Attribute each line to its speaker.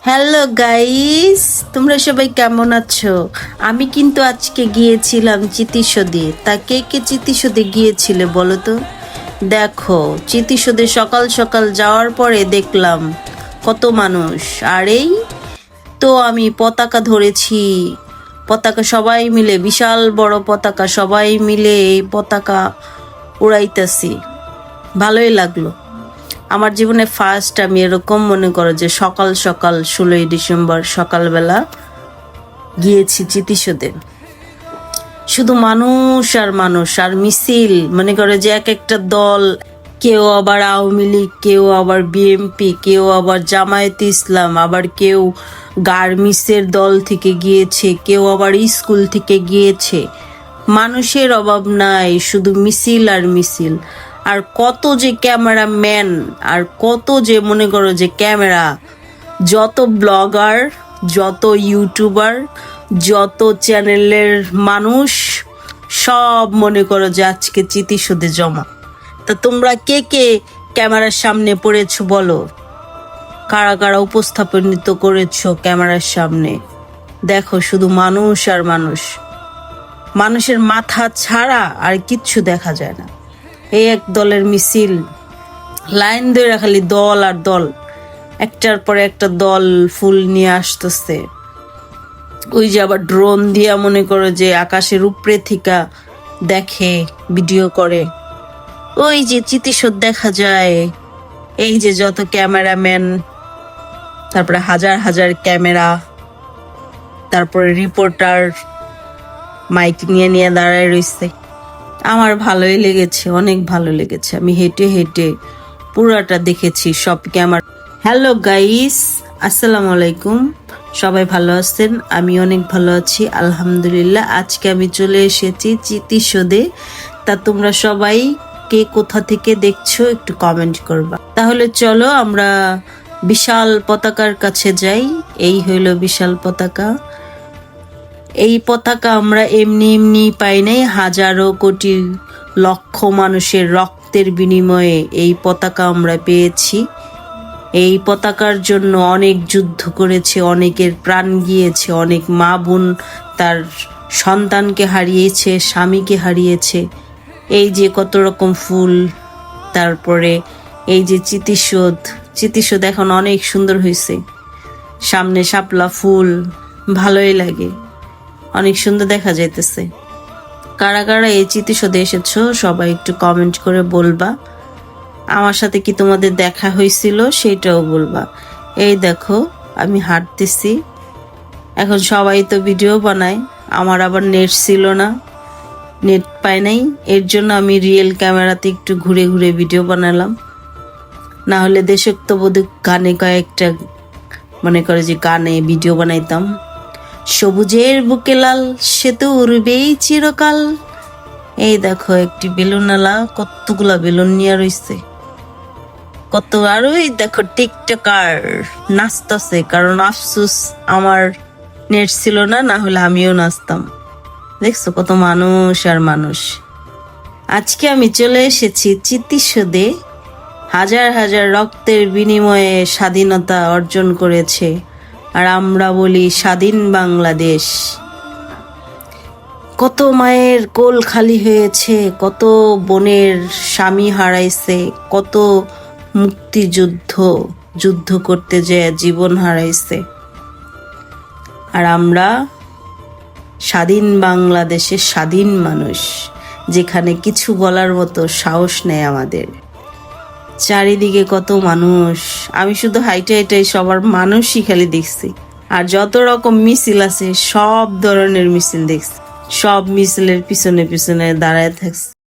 Speaker 1: Hello guys, তোমরা সবাই কেমন আছো? আমি কিন্তু আজকে গিয়েছিলাম চিতিসদে। তা কে কে চিতিসদে গিয়েছিলে বলো তো? দেখো, চিতিসদে সকাল সকাল যাওয়ার পরে দেখলাম কত মানুষ। আর এই তো আমি পতাকা ধরেছি। পতাকা সবাই মিলে, বিশাল বড় পতাকা, সবাই মিলে এই পতাকা উড়াইতেছি। ভালোই লাগলো। আমার জীবনে ফার্স্ট আমি এরকম মনে করো যে সকাল সকাল 16ই ডিসেম্বর সকালবেলা গিয়েছি চিতিসদে। শুধু মানুষ আর মানুষ আর মিছিল, মনে করে যে এক একটা দল, কেউ আবার আওয়ামী লীগ, কেউ আবার বিএনপি, কেউ আবার জামায়াতে ইসলাম, আবার কেউ গার্মেন্টসের দল থেকে গিয়েছে, কেউ আবার স্কুল থেকে গিয়েছে। মানুষের অভাব নাই, শুধু মিছিল আর মিছিল। আর কত যে ক্যামেরাম্যান, আর কত যে মনে করো যে ক্যামেরা, যত ব্লগার, যত ইউটিউবার, যত চ্যানেলের মানুষ, সব মনে করো যে আজকে চিতিসদে জমা। তা তোমরা কে কে ক্যামেরার সামনে পড়েছো বলো? কারা কারা উপস্থাপনিত করেছো ক্যামেরার সামনে? দেখো, শুধু মানুষ আর মানুষ। মানুষের মাথা ছাড়া আর কিচ্ছু দেখা যায় না। এই এক দলের মিছিল, লাইন ধরে খালি দল আর দল, একটার পরে একটা দল ফুল নিয়ে আসতেছে। ওই যে আবার ড্রোন দিয়া মনে করো যে আকাশের উপরে থেকে দেখে, ভিডিও করে। ওই যে চিতিসদ দেখা যায়। এই যে যত ক্যামেরাম্যান, তারপরে হাজার হাজার ক্যামেরা, তারপরে রিপোর্টার মাইক নিয়ে নিয়ে দাঁড়ায় রয়েছে। আমার ভালোই লেগেছে, অনেক ভালো লেগেছে। আমি হেঁটে হেঁটে পুরাটা দেখেছি সব ক্যামেরা। হ্যালো গাইস, আসসালামু আলাইকুম। সবাই ভালো আছেন? আমি অনেক ভালো আছি, আলহামদুলিল্লাহ। আজকে আমি চলে এসেছি চিতিসদে। তা তোমরা সবাই কে কোথা থেকে দেখছো একটু কমেন্ট করবা। তাহলে চলো আমরা বিশাল পতাকার কাছে যাই। এই হইল বিশাল পতাকা। এই পতাকা আমরা এমনি এমনি পাই নাই, হাজারো কোটি লক্ষ মানুষের রক্তের বিনিময়ে এই পতাকা আমরা পেয়েছি। এই পতাকার জন্য অনেক যুদ্ধ করেছে, অনেকের প্রাণ গিয়েছে, অনেক মা বোন তার সন্তানকে হারিয়েছে, স্বামীকে হারিয়েছে। এই যে কত রকম ফুল, তারপরে এই যে চিতিসদ এখন অনেক সুন্দর হয়েছে। সামনে শাপলা ফুল, ভালোই লাগে, অনেক সুন্দর দেখা যাইতেছে। কারা কারা এই চিতিসদে এসেছো সবাই একটু কমেন্ট করে বলবা। আমার সাথে কি তোমাদের দেখা হয়েছিল সেটাও বলবা। এই দেখো, আমি হাঁটতেছি। এখন সবাই তো ভিডিও বানায়, আমার আবার নেট ছিল না, নেট পাই নাই। এর জন্য আমি রিয়েল ক্যামেরাতে একটু ঘুরে ঘুরে ভিডিও বানালাম। না হলে দেশাত্মবোধক গানে কয়েকটা মনে করে যে গানে ভিডিও বানাইতাম। সবুজের বুকে লাল, সে তো উড়বেই চিরকাল। এই দেখো একটি বেলুনওয়ালা কতগুলা বেলুন নিয়ে রয়েছে, কত। আর ওই দেখো টিকটকার নাচতেছে, কারণ আফসোস আমার নেট ছিল না, না হলে আমিও নাচতাম। দেখছো কত মানুষ আর মানুষ। আজকে আমি চলে এসেছি চিতিসদে। হাজার হাজার রক্তের বিনিময়ে স্বাধীনতা অর্জন করেছে, আর আমরা বলি স্বাধীন বাংলাদেশ। কত মায়ের কোল খালি হয়েছে, কত বোনের স্বামী হারাইছে, কত যুদ্ধ করতে যেয়ে জীবন হারাইছে। আর আমরা স্বাধীন বাংলাদেশের স্বাধীন মানুষ, যেখানে কিছু বলার মতো সাহস নেই আমাদের। চারিদিকে কত মানুষ, আমি শুধু হাইটে হাইটে সবার মানুষই খালি দেখছি। আর যত রকম মিছিল আছে, সব ধরনের মিছিল দেখছি। সব মিছিলের পিছনে পিছনে দাঁড়ায় থাকছি।